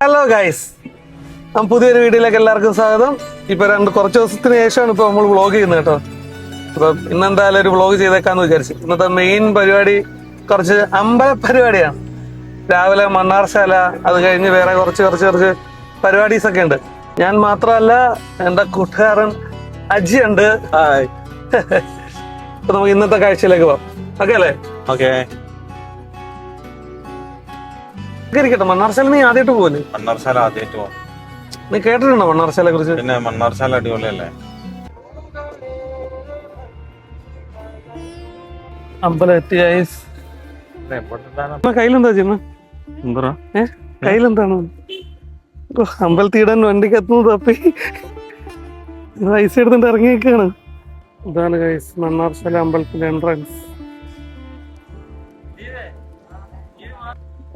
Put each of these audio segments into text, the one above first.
Hello guys, പുതിയൊരു വീഡിയോയിലേക്ക് എല്ലാവർക്കും സ്വാഗതം. ഇപ്പൊ കുറച്ച് ദിവസത്തിന് ശേഷമാണ് ഇപ്പൊ നമ്മൾ വ്ളോഗ് ചെയ്യുന്നത് കേട്ടോ. അപ്പൊ ഇന്നെന്തായാലും ഒരു വ്ളോഗ് ചെയ്തേക്കാന്ന് വിചാരിച്ചു. ഇന്നത്തെ മെയിൻ പരിപാടി കുറച്ച് അമ്പല പരിപാടിയാണ്. രാവിലെ മണ്ണാർശാല, അത് കഴിഞ്ഞ് വേറെ കുറച്ച് പരിപാടീസ് ഒക്കെ ഉണ്ട്. ഞാൻ മാത്രമല്ല, എന്റെ കൂട്ടുകാരൻ അജി ഉണ്ട്. അപ്പൊ നമുക്ക് ഇന്നത്തെ കാഴ്ചയിലേക്ക് പോവാം. ഓക്കെ അല്ലേ? ഓക്കെ. ഇരിക്കട്ടെ. മണ്ണാർശാല നീ ആദ്യമായിട്ട് പോലെ? മണ്ണാർശാല ആദ്യമായിട്ട് പോകും. നീ കേട്ടിട്ടുണ്ടോ മണ്ണാർശാലയെ കുറിച്ച്? പിന്നെ മണ്ണാർശാല അടിപൊളിയല്ലേ? അമ്പലം എത്തി ഗൈസ്. കയ്യിലെന്താ ചെയ്യുന്ന? കയ്യിലെന്താണ്? അമ്പലത്തിടാൻ വണ്ടിക്ക് എത്തുന്നത് തപ്പി പൈസ എടുത്തിട്ട് ഇറങ്ങിയേക്കാണ്. ഇതാണ് ഗൈസ് മണ്ണാർശാല അമ്പലത്തിന്റെ എൻട്രൻസ്.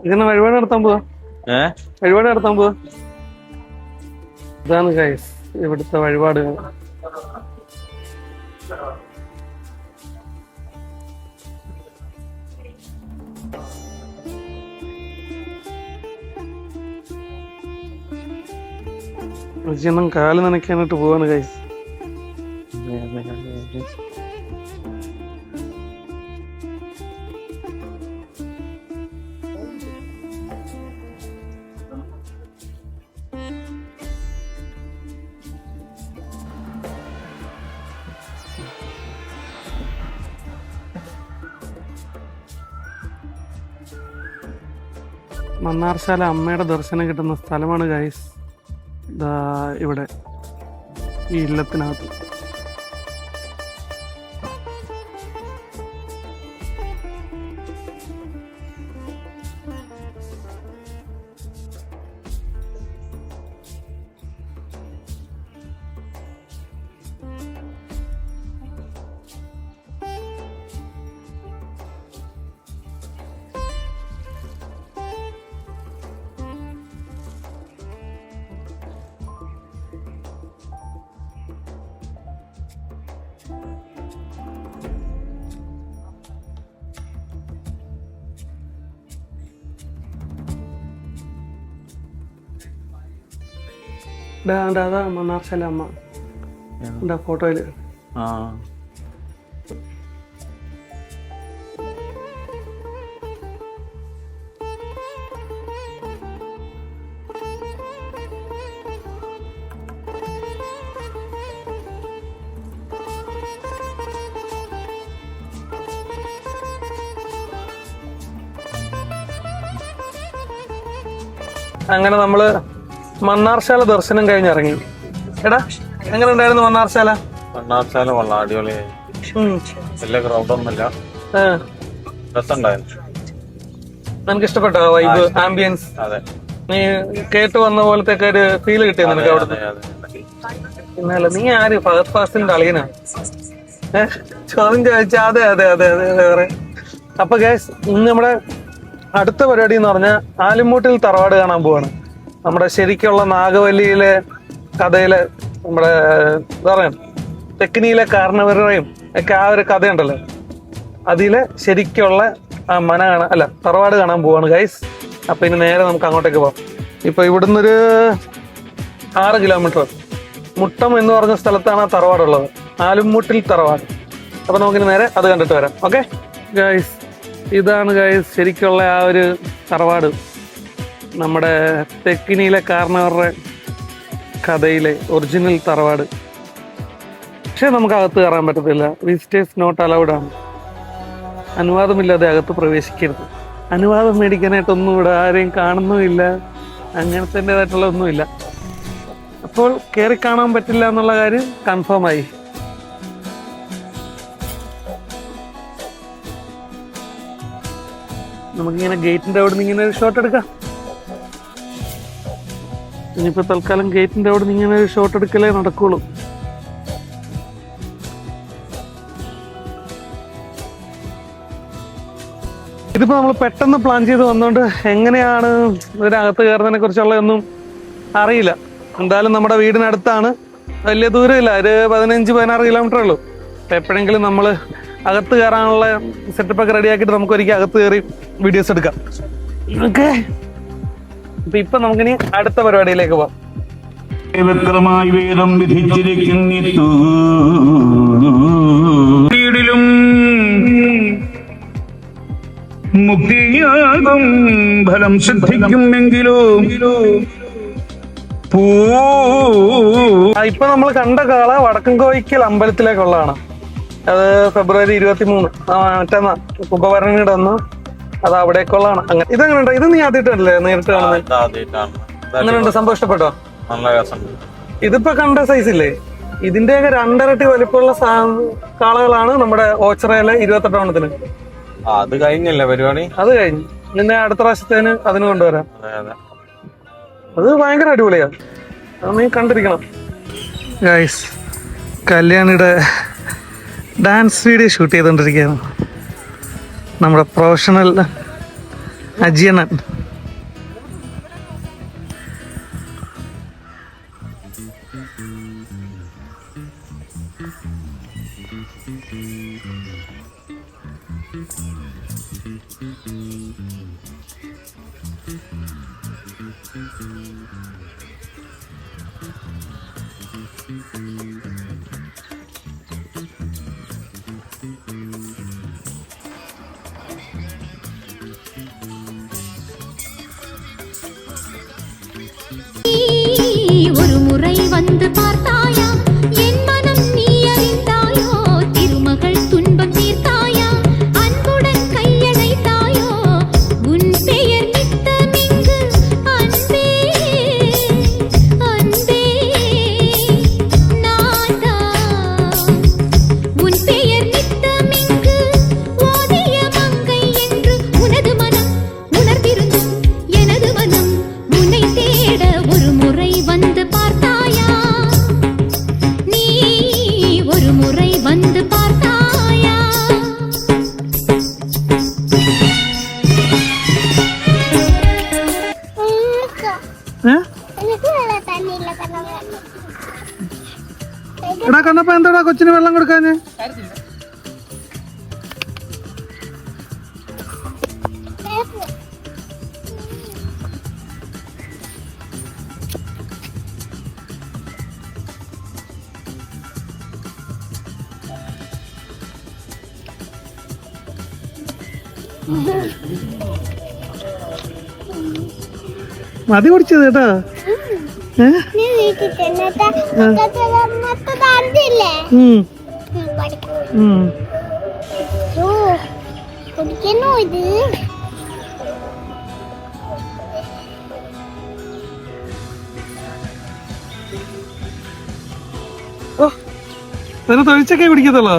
ഇങ്ങനെ വഴിപാട് നടത്താൻ പോവാ. ഇതാണ് ഗൈസ് ഇവിടുത്തെ വഴിപാട്. ഒന്നും കാല് നനയ്ക്കാനായിട്ട് പോവാണ് ഗൈസ്. മണ്ണാർശാല അമ്മയുടെ ദർശനം കിട്ടുന്ന സ്ഥലമാണ് ഗൈസ്. ഇവിടെ ഈ ഇല്ലത്തിനകത്ത് അതാ മണ്ണാർശാല അമ്മ എന്താ ഫോട്ടോയില്. അങ്ങനെ നമ്മള് മണ്ണാർശാല ദർശനം കഴിഞ്ഞിറങ്ങി. എടാ, എങ്ങനെ ഉണ്ടായിരുന്നു മണ്ണാർശാല? മണ്ണാർശാല വളരെ അടിപൊളിയായി. വലിയ ക്രൗഡൊന്നുമില്ല. രസമുണ്ടായിരുന്നു. നിനക്ക് ഇഷ്ടപ്പെട്ടോ വൈബ്, ആംബിയൻസ്? അതെ. നീ കേട്ട് വന്ന പോലത്തെ ഒരു ഫീല് കിട്ടിയോ നിനക്ക് അവിടെ? പിന്നല്ല, നീ ആര്? ഫഹദ് ഫാസിലിന്റെ അളിയനാ? ചോദ്യം ചോദിച്ചാ അതെ അതെ അതെ അതെ അതെ. അപ്പൊ ഗൈസ്, ഇന്ന് നമ്മുടെ അടുത്ത പരിപാടി എന്ന് പറഞ്ഞാൽ ആലിമൂട്ടിൽ തറവാട് കാണാൻ പോവാണ്. നമ്മുടെ ശരിക്കുള്ള നാഗവല്ലിയിലെ കഥയിലെ നമ്മുടെ എന്താ പറയാ തെക്കിനിയിലെ കാരണവരുടെയും ഒക്കെ ആ ഒരു കഥയുണ്ടല്ലോ, അതിലെ ശരിക്കുള്ള ആ മന കാണാൻ അല്ല തറവാട് കാണാൻ പോവാണ് ഗൈസ്. അപ്പൊ ഇനി നേരെ നമുക്ക് അങ്ങോട്ടേക്ക് പോവാം. ഇപ്പൊ ഇവിടുന്ന് ഒരു 6 കിലോമീറ്റർ മുട്ടം എന്ന് പറഞ്ഞ സ്ഥലത്താണ് ആ തറവാടുള്ളത്, ആലുംമൂട്ടിൽ തറവാട്. അപ്പൊ നമുക്കിനി നേരെ അത് കണ്ടിട്ട് വരാം. ഓക്കെ ഗൈസ്, ഇതാണ് ഗൈസ് ശരിക്കുള്ള ആ ഒരു തറവാട്, നമ്മുടെ തെക്കിനിയിലെ കാരണവരുടെ കഥയിലെ ഒറിജിനൽ തറവാട്. പക്ഷെ നമുക്ക് അകത്ത് കയറാൻ പറ്റത്തില്ല. വിസിറ്റേഴ്സ് നോട്ട് അലൗഡ് ആണ്. അനുവാദമില്ലാതെ അകത്ത് പ്രവേശിക്കരുത്. അനുവാദം മേടിക്കാനായിട്ടൊന്നും ഇവിടെ ആരെയും കാണുന്നുമില്ല, അങ്ങനത്തേതായിട്ടുള്ള ഒന്നുമില്ല. അപ്പോൾ കയറി കാണാൻ പറ്റില്ല എന്നുള്ള കാര്യം കൺഫേം ആയി. നമുക്കിങ്ങനെ ഗേറ്റിന്റെ അവിടെ നിന്ന് ഇങ്ങനെ ഒരു ഷോട്ട് എടുക്കാം. ഇനിയിപ്പോ തൽക്കാലം ഗേറ്റിന്റെ അവിടെ നിന്ന് ഇങ്ങനെ ഒരു ഷോട്ട് എടുക്കലേ നടക്കുള്ളൂ. ഇതിപ്പോ നമ്മൾ പെട്ടെന്ന് പ്ലാൻ ചെയ്ത് വന്നോണ്ട് എങ്ങനെയാണ് ഇതിനകത്ത് കയറുന്നതിനെ കുറിച്ചുള്ള ഒന്നും അറിയില്ല. എന്തായാലും നമ്മുടെ വീടിനടുത്താണ്, വലിയ ദൂരമില്ല, ഒരു 15-16 കിലോമീറ്റർ ഉള്ളൂ. എപ്പോഴെങ്കിലും നമ്മൾ അകത്ത് കയറാനുള്ള സെറ്റപ്പ് ഒക്കെ റെഡി ആക്കിയിട്ട് നമുക്ക് ഒരിക്കൽ അകത്ത് കയറി വീഡിയോസ് എടുക്കാം. ഓക്കെ, ഇപ്പൊ നമുക്കിനി അടുത്ത പരിപാടിയിലേക്ക് പോവാം. വ്യക്തമായി വേദം വിധിച്ചിരിക്കുന്നിത്തു മുക്തിയാകും ഫലം സിദ്ധിക്കുമെങ്കിലോ ഇപ്പൊ നമ്മൾ കണ്ട കാള വടക്കൻകോയിക്കൽ അമ്പലത്തിലേക്കുള്ളതാണ്. അത് ഫെബ്രുവരി 23 മറ്റന്നാ ഉപഭരണയുടെ അന്ന് അത് അവിടേക്കുള്ളതാണ്. അങ്ങനെ ഇതെങ്ങനെയുണ്ടോ? ഇത് നീ ആദ്യമായിട്ടല്ലേ നേരിട്ട് കാണുന്നത്? അങ്ങനെയുണ്ട്. സംഭവം ഇഷ്ടപ്പെട്ടോ? ഇതിപ്പോ കണ്ട സൈസ് ഇല്ലേ, ഇതിന്റെയൊക്കെ 2 ഇരട്ടി വലിപ്പമുള്ള കാളകളാണ് നമ്മുടെ ഓച്ചിറയിലെ 28 ഓണത്തിന്. അത് കഴിഞ്ഞല്ലേ പരിപാടി? അത് കഴിഞ്ഞു. നിന്നെ അടുത്ത പ്രാവശ്യത്തേന് അതിന് കൊണ്ടുവരാം. അത് ഭയങ്കര അടിപൊളിയാ, അത് നീ കണ്ടിരിക്കണം. ഗൈസ്, കല്യാണിയുടെ ഡാൻസ് വീഡിയോ ഷൂട്ട് ചെയ്തുകൊണ്ടിരിക്കുകയാണ് നമ്മുടെ പ്രൊഫഷണൽ അജിയണ്ണൻ. ஒரு முறை வந்து பார்த்தாயா என் மனம் நீ அறிந்தாயோ திருமகள் துன்பம் தீர்த்தாயா அன்புடன் கையணைத்தாயோ உன் பெயர் நித்தமிங்கு அன்பே அன்பே நாதா உன் பெயர் நித்தமிங்கு ஓதிய மங்கை என்று உனது மனம் உணர்ந்திருந்தும் எனது மனம் உன்னை தேட ஒரு முறை வந்து பார்த்தாயா நீ ஒரு முறை வந்து பார்த்தாயா എടാ കണ്ണപ്പ, എന്താടാ കൊച്ചിന് വെള്ളം കൊടുക്കാന്? മതി കുടിച്ചത് കേട്ടാ. തൊഴിച്ചൊക്കെ കുടിക്കത്തുള്ളോ?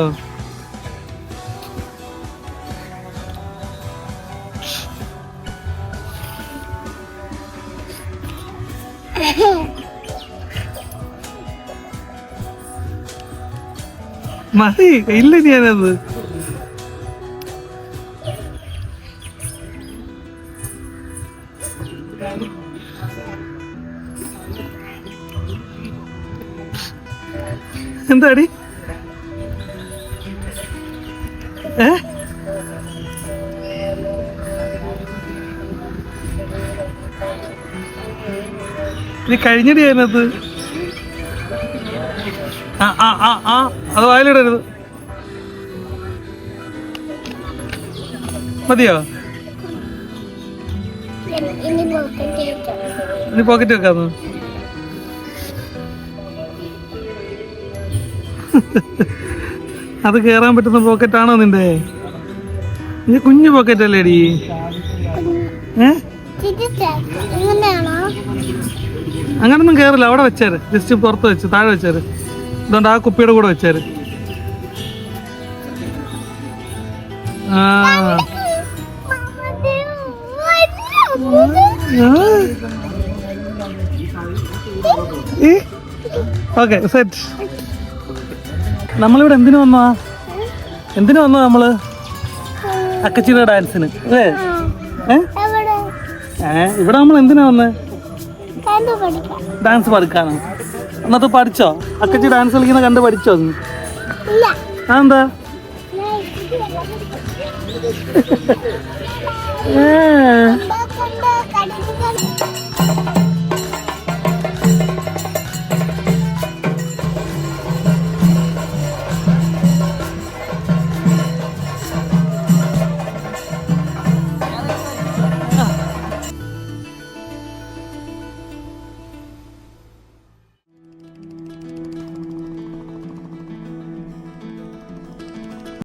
മതി, ഇല്ല ഞാനത്. എന്താടി? ഇനി കഴിഞ്ഞടി അതിനകത്ത്. അത് വായിലിടരുത്. മതിയോ? ഇനി പോക്കറ്റ് വെക്കാന്ന്. അത് കേറാൻ പറ്റുന്ന പോക്കറ്റാണോ നിന്റെ? നീ കുഞ്ഞു പോക്കറ്റ് അല്ലേടി? അങ്ങനൊന്നും കേറില്ല. അവിടെ വെച്ചേര്, ജസ്റ്റ് പുറത്ത് വെച്ച് താഴെ വെച്ചേര്. അതുകൊണ്ട് ആ കുപ്പിയുടെ കൂടെ വെച്ചേര്. Okay, set. നമ്മളിവിടെ എന്തിനു വന്നാ നമ്മള്? അക്കച്ചിയുടെ ഡാൻസിന് അല്ലേ? ഇവിടെ നമ്മൾ എന്തിനാ വന്നേ? ഡാൻസ് പഠിക്കാനോ? എന്നിട്ട് പഠിച്ചോ? അക്കച്ചി ഡാൻസ് കളിക്കുന്ന കണ്ട് പഠിച്ചോ? അതെന്താ? ഏ